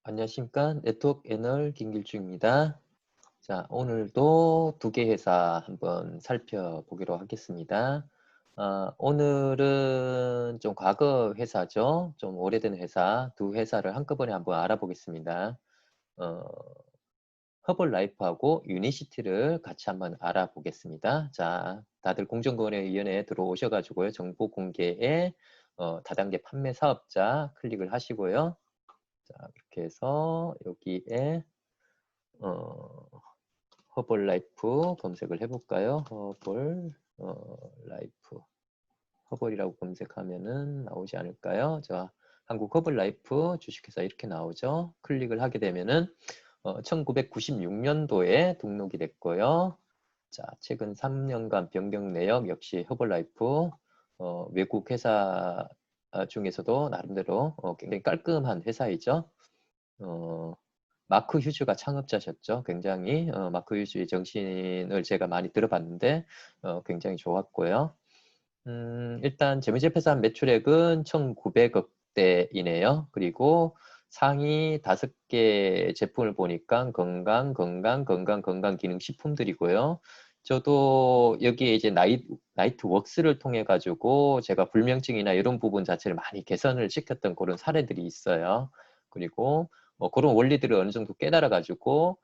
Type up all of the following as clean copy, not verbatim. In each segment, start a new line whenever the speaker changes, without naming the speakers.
안녕하십니까. 네트워크 애널 김길중입니다. 자, 오늘도 두 개 회사 한번 살펴보기로 하겠습니다. 오늘은 좀 과거 회사죠. 좀 오래된 회사, 두 회사를 한꺼번에 한번 알아보겠습니다. 어, 허벌라이프하고 유니시티를 같이 한번 알아보겠습니다. 자, 다들 공정거래위원회에 들어오셔가지고요. 정보 공개에 다단계 판매 사업자 클릭을 하시고요. 자, 이렇게 해서 여기에 허벌라이프 검색을 해볼까요? 라이프 허벌이라고 검색하면은 나오지 않을까요? 자, 한국 허벌라이프 주식회사 이렇게 나오죠. 클릭을 하게 되면은 1996년도에 등록이 됐고요. 자, 최근 3년간 변경 내역 역시 허벌라이프 외국 회사 중에서도 나름대로 굉장히 깔끔한 회사이죠. 마크 휴즈가 창업자셨죠. 굉장히 마크 휴즈의 정신을 제가 많이 들어봤는데 굉장히 좋았고요. 일단 재무제표상 매출액은 1,900억대이네요. 그리고 상위 5개 제품을 보니까 건강 기능 식품들이고요. 저도 여기에 이제 나이트 웍스를 통해 가지고 제가 불면증이나 이런 부분 자체를 많이 개선을 시켰던 그런 사례들이 있어요. 그리고 그런 원리들을 어느 정도 깨달아 가지고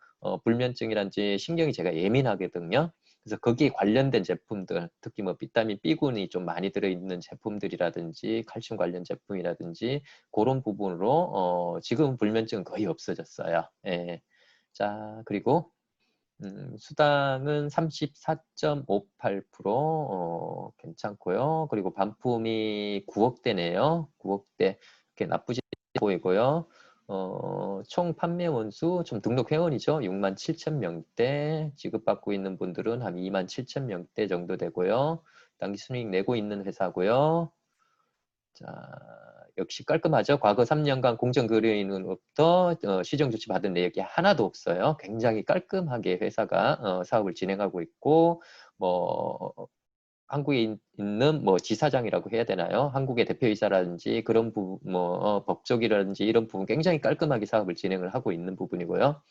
불면증이란지 신경이 제가 예민하거든요. 그래서 거기에 관련된 제품들, 특히 뭐 비타민 B군이 좀 많이 들어있는 제품들이라든지 칼슘 관련 제품이라든지 그런 부분으로 지금 불면증은 거의 없어졌어요. 예. 자, 그리고 수당은 34.58% 괜찮고요. 그리고 반품이 9억대네요. 9억대. 이렇게 나쁘지 보이고요. 총 판매 원수, 좀 등록 회원이죠. 67,000명대, 지급받고 있는 분들은 한 27,000명대 정도 되고요. 당기 순이익 내고 있는 회사고요. 자, 역시 깔끔하죠. 과거 3년간 공정거래위원회로부터 시정 조치 받은 내역이 하나도 없어요. 굉장히 깔끔하게 회사가 사업을 진행하고 있고, 뭐 한국에 있는 뭐 지사장이라고 해야 되나요? 한국의 대표이사라든지 그런 부분, 뭐 법적이라든지 이런 부분 굉장히 깔끔하게 사업을 진행을 하고 있는 부분이고요.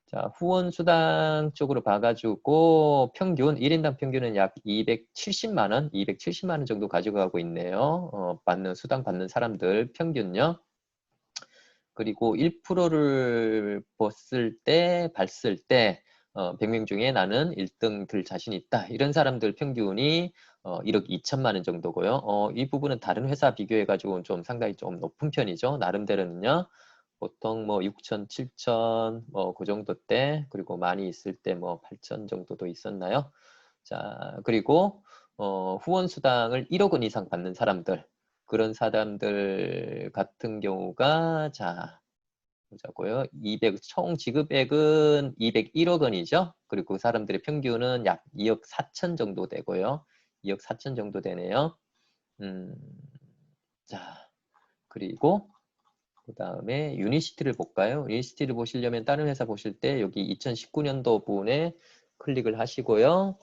자, 후원 수당 쪽으로 봐가지고 평균 1인당 평균은 약 270만 원, 270만 원 정도 가져가고 있네요. 수당 받는 사람들 평균요. 그리고 1%를 봤을 때 100명 중에 나는 1등 들 자신 있다. 이런 사람들 평균이 1억 2천만 원 정도고요. 이 부분은 다른 회사 비교해가지고 좀 상당히 좀 높은 편이죠. 나름대로는요. 보통 뭐 6천, 7천 뭐 그 정도 때 그리고 많이 있을 때 뭐 8천 정도도 있었나요? 자, 그리고 후원 수당을 1억 원 이상 받는 사람들 그런 사람들 같은 경우가 자 보자고요. 총 지급액은 201억 원이죠. 그리고 그 사람들의 평균은 약 2억 4천 정도 되고요. 2억 4천 정도 되네요. 자, 그리고 그 다음에 유니시티를 볼까요? 유니시티를 보시려면 다른 회사 보실 때 여기 2019년도 부분에 클릭을 하시고요.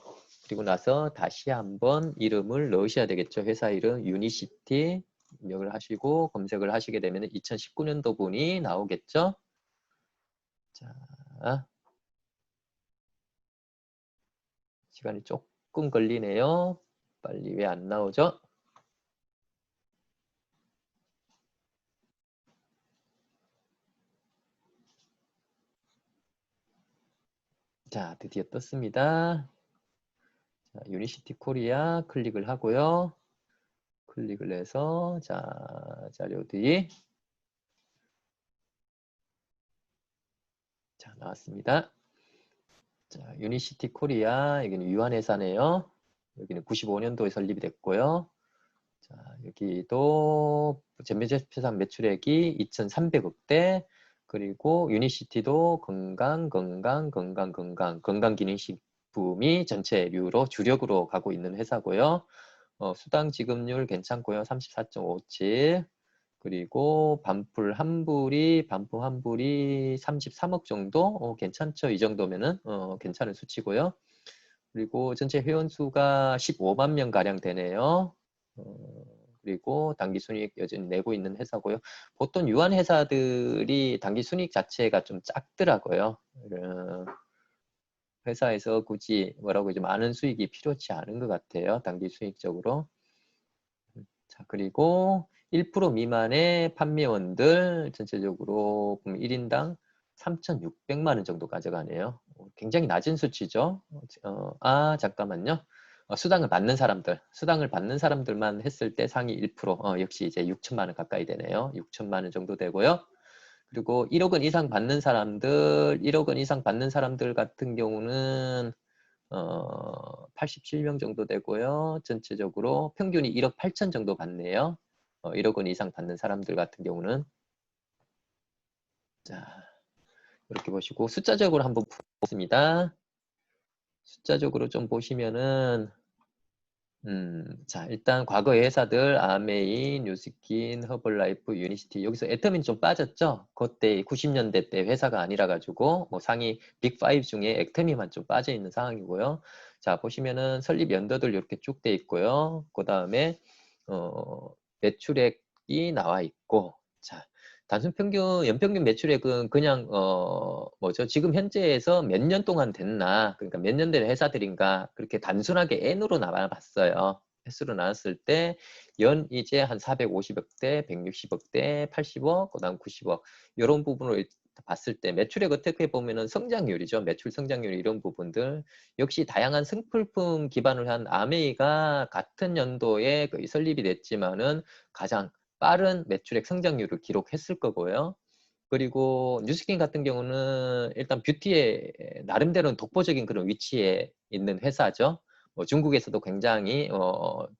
그리고 나서 다시 한번 이름을 넣으셔야 되겠죠. 회사 이름 유니시티 입력을 하시고 검색을 하시게 되면 2019년도 분이 나오겠죠. 자, 시간이 조금 걸리네요. 빨리 왜 안 나오죠? 자, 드디어 떴습니다. 자, 유니시티 코리아 클릭을 하고요. 클릭을 해서 자, 자료들이 자, 나왔습니다. 자, 유니시티 코리아 여기는 유한회사네요. 여기는 95년도에 설립이 됐고요. 자, 여기도 전매제표상 매출액이 2,300억대 그리고 유니시티도 건강기능식품이 전체류로 주력으로 가고 있는 회사고요. 수당 지급률 괜찮고요. 34.57 그리고 반품 환불이 33억 정도 괜찮죠. 이 정도면은 괜찮은 수치고요. 그리고 전체 회원 수가 15만 명 가량 되네요. 그리고 당기 순이익 여전히 내고 있는 회사고요. 보통 유한 회사들이 당기 순이익 자체가 좀 작더라고요. 회사에서 굳이 뭐라고 이제 많은 수익이 필요치 않은 것 같아요. 단기 수익적으로. 자, 그리고 1% 미만의 판매원들 전체적으로 1인당 3,600만 원 정도 가져가네요. 굉장히 낮은 수치죠. 잠깐만요. 수당을 받는 사람들만 했을 때 상위 1%, 역시 이제 6천만 원 가까이 되네요. 6천만 원 정도 되고요. 그리고 1억 원 이상 받는 사람들, 1억 원 이상 받는 사람들 같은 경우는 87명 정도 되고요. 전체적으로 평균이 1억 8천 정도 받네요. 1억 원 이상 받는 사람들 같은 경우는. 자, 이렇게 보시고 숫자적으로 한번 보겠습니다. 숫자적으로 좀 보시면은 자, 일단 과거의 회사들 아메이, 뉴스킨, 허벌라이프, 유니시티 여기서 애터미는 좀 빠졌죠? 그때 90년대 때 회사가 아니라 가지고 뭐 상위 빅5 중에 애터미만 좀 빠져 있는 상황이고요. 자, 보시면은 설립 연도들 이렇게 쭉 돼 있고요. 그 다음에 매출액이 나와 있고, 자, 단순 평균 연평균 매출액은 그냥 뭐죠? 지금 현재에서 몇 년 동안 됐나? 그러니까 몇 년 된 회사들인가? 그렇게 단순하게 N으로 나눠봤어요. 횟수로 나눴을 때 연 이제 한 450억대, 160억대, 80억, 그다음 90억 이런 부분을 봤을 때 매출액 어떻게 보면은 성장률이죠. 매출 성장률 이런 부분들 역시 다양한 승필품 기반을 한 아메이가 같은 연도에 거의 설립이 됐지만은 가장 빠른 매출액 성장률을 기록했을 거고요. 그리고 뉴스킨 같은 경우는 일단 뷰티의 나름대로는 독보적인 그런 위치에 있는 회사죠. 중국에서도 굉장히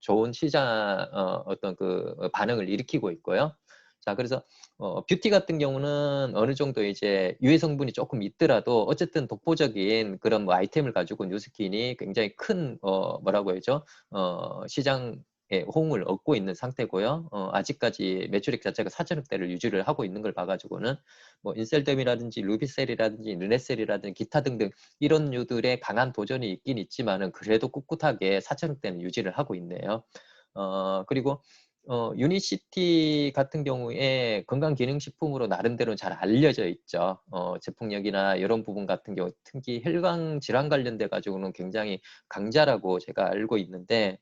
좋은 시장 어떤 그 반응을 일으키고 있고요. 자, 그래서 뷰티 같은 경우는 어느 정도 이제 유해 성분이 조금 있더라도 어쨌든 독보적인 그런 뭐 아이템을 가지고 뉴스킨이 굉장히 큰 뭐라고 해야죠? 시장 호응을 얻고 있는 상태고요. 아직까지 매출액 자체가 4천억대를 유지를 하고 있는 걸 봐가지고는 뭐 인셀덤이라든지 루비셀이라든지 르네셀이라든지 기타 등등 이런 류들의 강한 도전이 있긴 있지만은 그래도 꿋꿋하게 4천억대는 유지를 하고 있네요. 그리고 유니시티 같은 경우에 건강기능식품으로 나름대로 잘 알려져 있죠. 제품력이나 이런 부분 같은 경우 특히 혈관 질환 관련돼 가지고는 굉장히 강자라고 제가 알고 있는데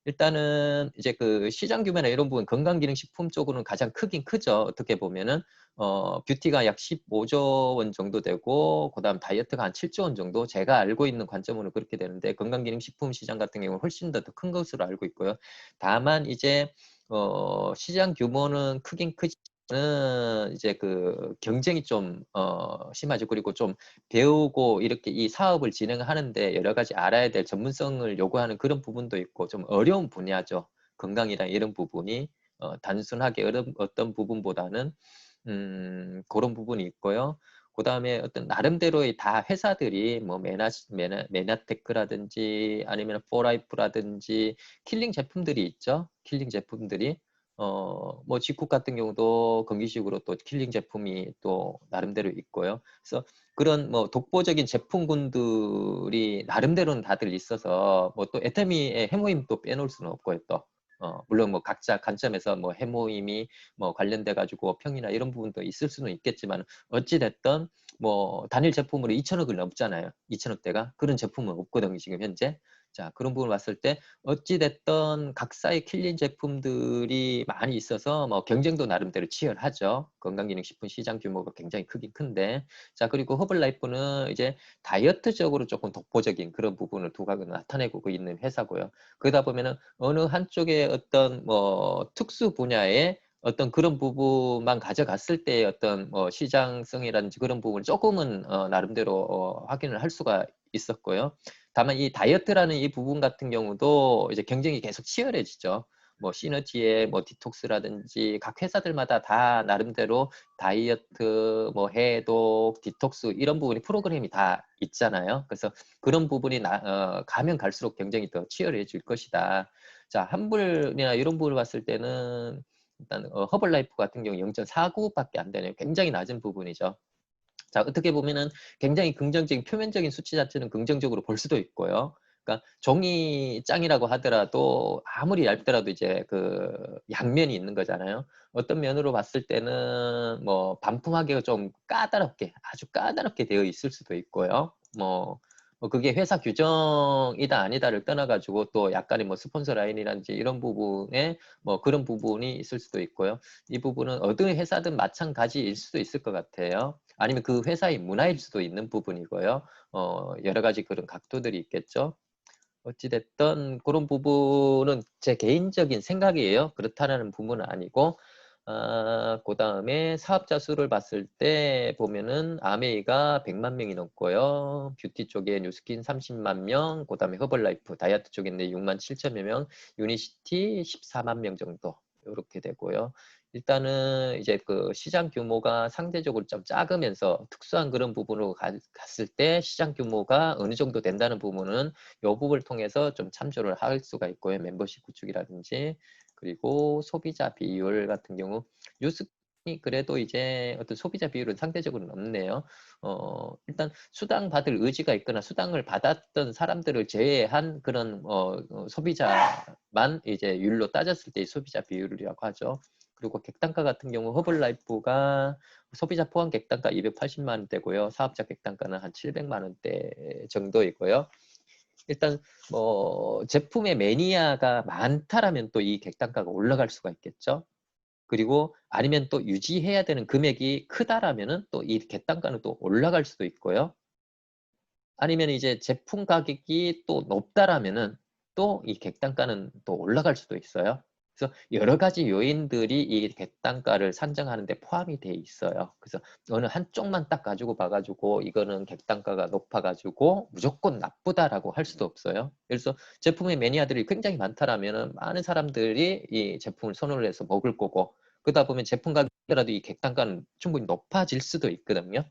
일단은 이제 그 시장 규모나 이런 부분 건강기능식품 쪽으로는 가장 크긴 크죠. 어떻게 보면은 뷰티가 약 15조 원 정도 되고 그다음 다이어트가 한 7조 원 정도 제가 알고 있는 관점으로 그렇게 되는데 건강기능식품 시장 같은 경우는 훨씬 더 큰 것으로 알고 있고요. 다만 이제 시장 규모는 크긴 크지만 이제 그 경쟁이 좀 심하죠. 그리고 좀 배우고 이렇게 이 사업을 진행하는데 여러 가지 알아야 될 전문성을 요구하는 그런 부분도 있고 좀 어려운 분야죠. 건강이랑 이런 부분이 단순하게 어떤 부분보다는 그런 부분이 있고요. 그 다음에 어떤 나름대로의 다 회사들이 뭐 메나테크라든지 아니면 포라이프라든지 킬링 제품들이 있죠. 킬링 제품들이 뭐 지쿡 같은 경우도 건기식으로 또 킬링 제품이 또 나름대로 있고요. 그래서 그런 뭐 독보적인 제품군들이 나름대로는 다들 있어서 뭐 또 애터미의 해모임 또 빼놓을 수는 없고요. 또 물론 뭐 각자 관점에서 뭐 해모임이 뭐 관련돼 가지고 평이나 이런 부분도 있을 수는 있겠지만 어찌 됐든 뭐 단일 제품으로 2천억을 넘잖아요. 2천억대가 그런 제품은 없거든요. 지금 현재. 자, 그런 부분을 봤을 때 어찌 됐든 각사의 킬링 제품들이 많이 있어서 뭐 경쟁도 나름대로 치열하죠. 건강기능식품 시장 규모가 굉장히 크긴 큰데 자, 그리고 허블라이프는 이제 다이어트적으로 조금 독보적인 그런 부분을 두각을 나타내고 있는 회사고요. 그러다 보면은 어느 한쪽에 어떤 뭐 특수 분야에 어떤 그런 부분만 가져갔을 때 어떤 뭐 시장성이라든지 그런 부분을 조금은 나름대로 확인을 할 수가 있었고요. 다만 이 다이어트라는 이 부분 같은 경우도 이제 경쟁이 계속 치열해지죠. 뭐 시너지에 뭐 디톡스라든지 각 회사들마다 다 나름대로 다이어트, 뭐 해독, 디톡스 이런 부분이 프로그램이 다 있잖아요. 그래서 그런 부분이 가면 갈수록 경쟁이 더 치열해질 것이다. 자, 환불이나 이런 부분을 봤을 때는 일단 허벌라이프 같은 경우 0.49밖에 안 되네요. 굉장히 낮은 부분이죠. 자, 어떻게 보면은 굉장히 긍정적인 표면적인 수치 자체는 긍정적으로 볼 수도 있고요. 그러니까 종이장이라고 하더라도 아무리 얇더라도 이제 그 양면이 있는 거잖아요. 어떤 면으로 봤을 때는 뭐 반품하기가 좀 까다롭게, 아주 까다롭게 되어 있을 수도 있고요. 뭐 그게 회사 규정이다 아니다를 떠나가지고 또 약간의 뭐 스폰서 라인이라든지 이런 부분에 뭐 그런 부분이 있을 수도 있고요. 이 부분은 어느 회사든 마찬가지일 수도 있을 것 같아요. 아니면 그 회사의 문화일 수도 있는 부분이고요. 여러 가지 그런 각도들이 있겠죠. 어찌됐든 그런 부분은 제 개인적인 생각이에요. 그렇다는 부분은 아니고, 그 다음에 사업자 수를 봤을 때 보면은 아메이가 100만 명이 넘고요. 뷰티 쪽에 뉴스킨 30만 명, 그 다음에 허벌라이프, 다이어트 쪽인데 6만 7천여 명, 유니시티 14만 명 정도 이렇게 되고요. 일단은 이제 그 시장 규모가 상대적으로 좀 작으면서 특수한 그런 부분으로 갔을 때 시장 규모가 어느 정도 된다는 부분은 이 부분을 통해서 좀 참조를 할 수가 있고요. 멤버십 구축이라든지 그리고 소비자 비율 같은 경우 뉴스이 그래도 이제 어떤 소비자 비율은 상대적으로 높네요. 일단 수당 받을 의지가 있거나 수당을 받았던 사람들을 제외한 그런 소비자만 이제 율로 따졌을 때 소비자 비율이라고 하죠. 그리고 객단가 같은 경우 허블라이프가 소비자 포함 객단가 280만 원대고요. 사업자 객단가는 한 700만 원대 정도이고요. 일단 뭐 제품의 매니아가 많다라면 또 이 객단가가 올라갈 수가 있겠죠. 그리고 아니면 또 유지해야 되는 금액이 크다라면은 또 이 객단가는 또 올라갈 수도 있고요. 아니면 이제 제품 가격이 또 높다라면은 또 이 객단가는 또 올라갈 수도 있어요. 그래서 여러 가지 요인들이 이 객단가를 산정하는 데 포함이 돼 있어요. 그래서 어느 한쪽만 딱 가지고 봐가지고 이거는 객단가가 높아가지고 무조건 나쁘다라고 할 수도 없어요. 그래서 제품의 매니아들이 굉장히 많다라면은 많은 사람들이 이 제품을 선호를 해서 먹을 거고 그러다 보면 제품 가격이라도 이 객단가는 충분히 높아질 수도 있거든요.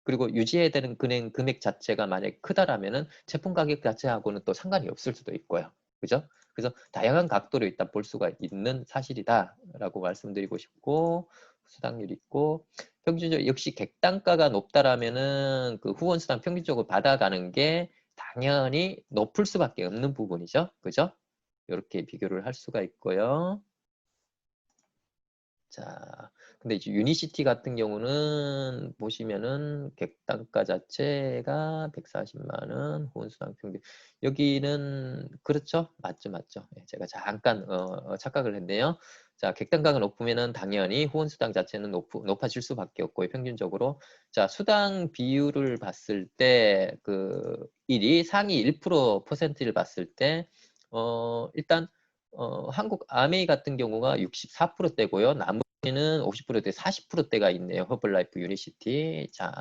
그리고 유지해야 되는 금액 자체가 만약에 크다라면은 제품 가격 자체하고는 또 상관이 없을 수도 있고요. 그죠? 그래서 다양한 각도로 일단 볼 수가 있는 사실이다라고 말씀드리고 싶고 수당률 있고 평균적으로 역시 객단가가 높다라면은 그 후원 수당 평균적으로 받아가는 게 당연히 높을 수밖에 없는 부분이죠. 그죠? 이렇게 비교를 할 수가 있고요. 자, 근데 이제 유니시티 같은 경우는 보시면은 객단가 자체가 140만 원, 후원수당 평균. 여기는 그렇죠? 맞죠, 맞죠. 예, 제가 잠깐 착각을 했네요. 자, 객단가가 높으면은 당연히 후원수당 자체는 높아질 수밖에 없고요, 평균적으로. 자, 수당 비율을 봤을 때 그 1위 상위 1%를 봤을 때 일단 한국 아메이 같은 경우가 64%대고요. 나머지는 50%대, 40%대가 있네요. 허블라이프 유니시티. 자,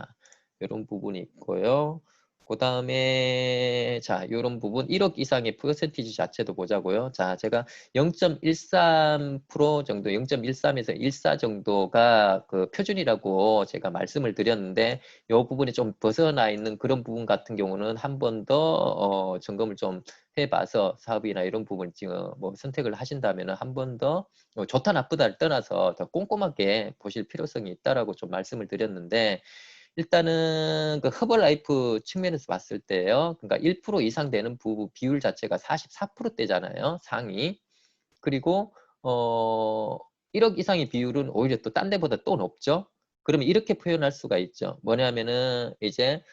이런 부분이 있고요. 그 다음에 자, 이런 부분 1억 이상의 퍼센티지 자체도 보자고요. 자, 제가 0.13% 정도, 0.13에서 14 정도가 그 표준이라고 제가 말씀을 드렸는데 이 부분이 좀 벗어나 있는 그런 부분 같은 경우는 한 번 더 점검을 좀 해봐서 사업이나 이런 부분 지금 뭐 선택을 하신다면 한 번 더 좋다 나쁘다를 떠나서 더 꼼꼼하게 보실 필요성이 있다라고 좀 말씀을 드렸는데 일단은 그 허벌라이프 측면에서 봤을 때요. 그러니까 1% 이상 되는 비율 자체가 44%대잖아요. 상위. 그리고 1억 이상의 비율은 오히려 또 딴 데보다 또 높죠. 그러면 이렇게 표현할 수가 있죠. 뭐냐면은 이제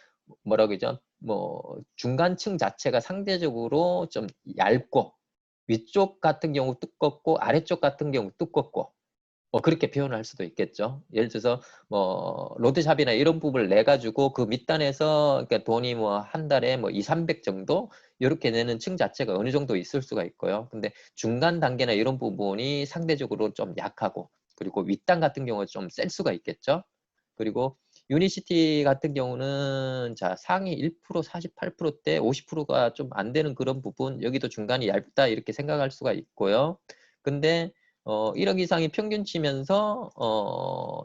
뭐라고 그러죠? 뭐 중간층 자체가 상대적으로 좀 얇고 위쪽 같은 경우 두껍고 아래쪽 같은 경우 두껍고 그렇게 표현할 수도 있겠죠. 예를 들어서 뭐 로드샵이나 이런 부분을 내 가지고 그 밑단에서 그러니까 돈이 뭐 한 달에 뭐 2, 300 정도 이렇게 내는 층 자체가 어느 정도 있을 수가 있고요. 근데 중간 단계나 이런 부분이 상대적으로 좀 약하고 그리고 윗단 같은 경우는 좀 셀 수가 있겠죠. 그리고 유니시티 같은 경우는 자 상위 1% 48%대 50%가 좀 안 되는 그런 부분 여기도 중간이 얇다 이렇게 생각할 수가 있고요. 근데 1억 이상이 평균치면서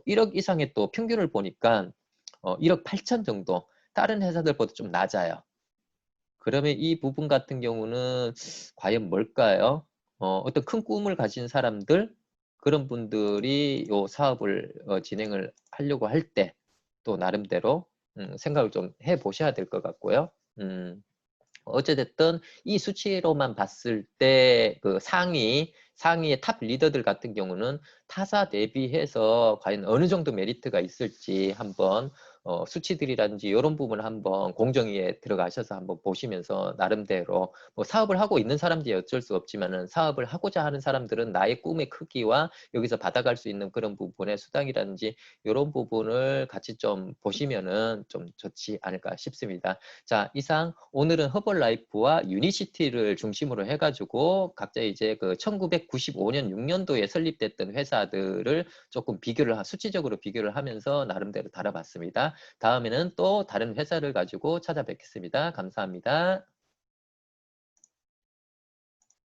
1억 이상의 또 평균을 보니까 1억 8천 정도 다른 회사들보다 좀 낮아요. 그러면 이 부분 같은 경우는 과연 뭘까요? 어떤 큰 꿈을 가진 사람들 그런 분들이 이 사업을 진행을 하려고 할 때 또 나름대로 생각을 좀 해보셔야 될 것 같고요. 어찌됐든 이 수치로만 봤을 때 그 상위의 탑 리더들 같은 경우는 타사 대비해서 과연 어느 정도 메리트가 있을지 한번 수치들이라든지 이런 부분을 한번 공정위에 들어가셔서 한번 보시면서 나름대로 뭐 사업을 하고 있는 사람들이 어쩔 수 없지만은 사업을 하고자 하는 사람들은 나의 꿈의 크기와 여기서 받아갈 수 있는 그런 부분의 수당이라든지 이런 부분을 같이 좀 보시면은 좀 좋지 않을까 싶습니다. 자, 이상 오늘은 허벌라이프와 유니시티를 중심으로 해가지고 각자 이제 그 1995년 6년도에 설립됐던 회사들을 조금 수치적으로 비교를 하면서 나름대로 다뤄봤습니다. 다음에는 또 다른 회사를 가지고 찾아뵙겠습니다. 감사합니다.